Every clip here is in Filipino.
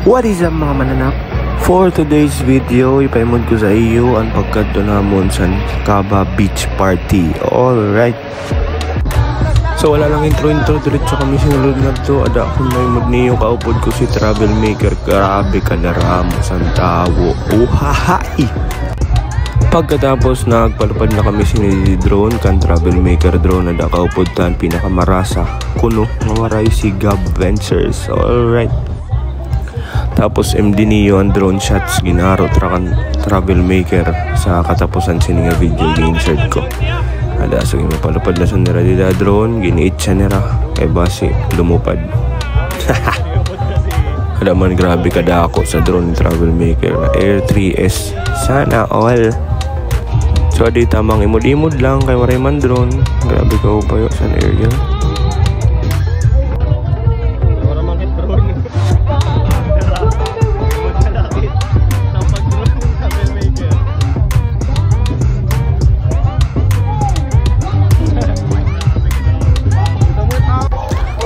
What is up mga mananap? For today's video, ipaimod ko sa iyo ang pagkadto namon sa Caba Beach Party. Alright. So wala lang intro, diretso kami sinulod na to. Ada akong maimod niyo, kaupod ko si Travel Maker. Grabe ka na ramos ang tawo. Uhahai! Pagkatapos nagpalupad na kami sinili drone kan Travel Maker drone na kaupod tan pinakamarasa kuno mawaray si Gab Ventures. Alright. Tapos MD niyo ang drone shots ginaro trakan Travel Maker sa katapusan sininga video gi-insert ko. Ada so mapalupad na sa nira dida drone giniit siya nira kay basi lumupad. Ada man grabe kada ako sa drone Travel Maker na Air 3S sana all. So di tamang imod-imod lang kay waray man drone. Grabe ka upayo sa area.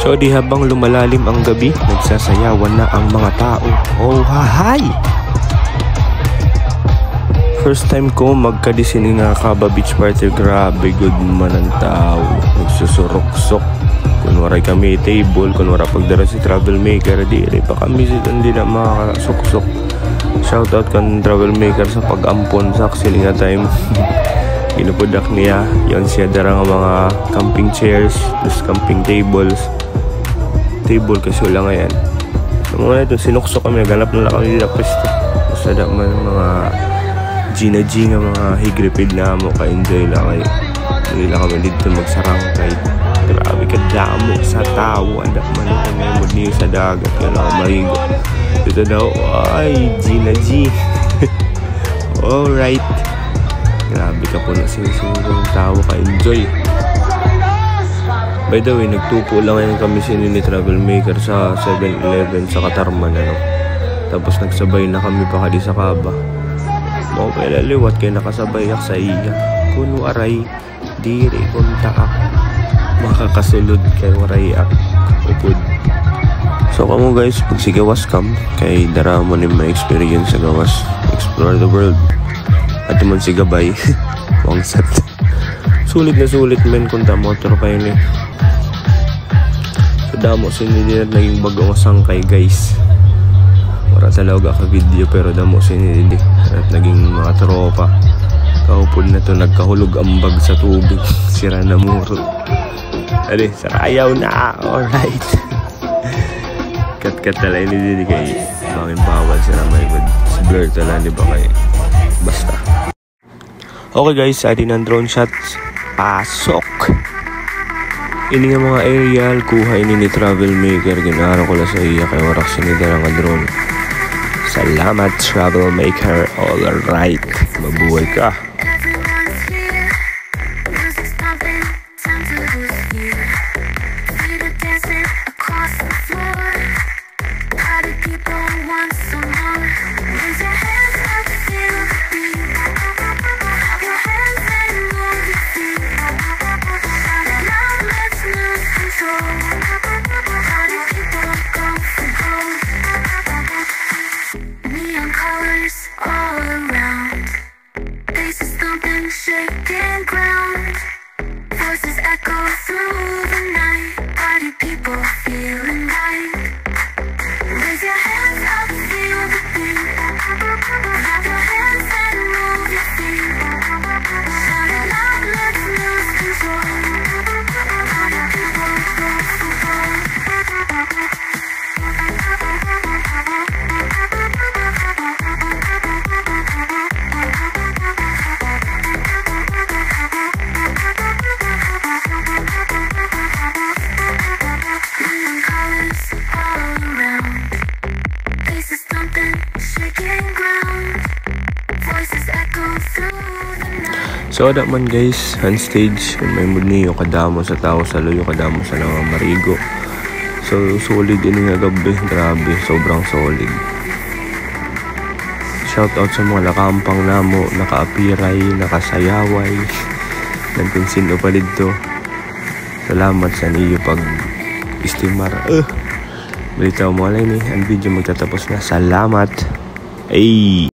So di habang lumalalim ang gabi, nagsasayawan na ang mga tao. Oh hahay! First time ko magkadisini nga Caba Beach Party. Grabe good man ang tao. Nagsusurok-sok. Kunwari kami table, kunwari pagdara si Travel Maker, di pa kami hindi na makakasuksok. Shoutout kan Travel Maker sa pag-ampon sa sininga time. Ginupudak niya. Yan siya dara nga mga camping chairs, plus camping tables. Table kasi wala nga yan. So mga ito, sinuksok kami, naganap na lang kami dito pwesto. Basta da man mga G nga mga higripid na mo, ka-enjoy lang kayo. Hindi lang kami dito magsarangkay. Grabe ka damo sa tao. Anda man yung memod niyo sa dagat. Yan ako marigo. Dito daw, ay G. Alright. Grabe ka po na sinusunod tao, ka-enjoy. By the way, nagtupo lang ngayon kami ni Travel Maker sa 7-Eleven sa Katarman, ano. Tapos nagsabay na kami pa kadi sa Caba. Mo kay laliwat kay nakasabay ak sa iya. Kuno aray diri konta ak. Makakasulod kay waray ak upod. So kamo guys, pag sigawas kam kay dara mo ni ma-experience sa gawas. Explore the world. At man sigabay. Wangsat. Sulit na sulit men kunta motor kayo ni. So damo sinili na naging bagong sangkay guys. Wala talaga ka video pero damo sinili at naging mga tropa. Kaupod na to nagkahulog ambag sa tubig. Sira na murot. Ali, sarayaw na. Alright. Kat tala ini kay bangin bawal sila may good. Blur tala di ba kay basta. Okay guys, adin ang drone shots. Pasok. Ini nga mga aerial kuha ini ni Travel Maker. Ginaro ko la sa iya kay warak sinida nga drone. Salamat Travel Maker. Alright. Mabuhay ka. So ada man guys, on stage may mood niyo kadamo sa tao sa loyo, kadamo sa mga marigo. So solid ini nga gabi, grabe, sobrang solid. Shout out sa mga nakampang namo, nakaapiray, nakasayaway, nagkonsin o palid to. Salamat sa niyo pag istimar. Balita mo alay ni. Ang video magtatapos na. Salamat. Ay.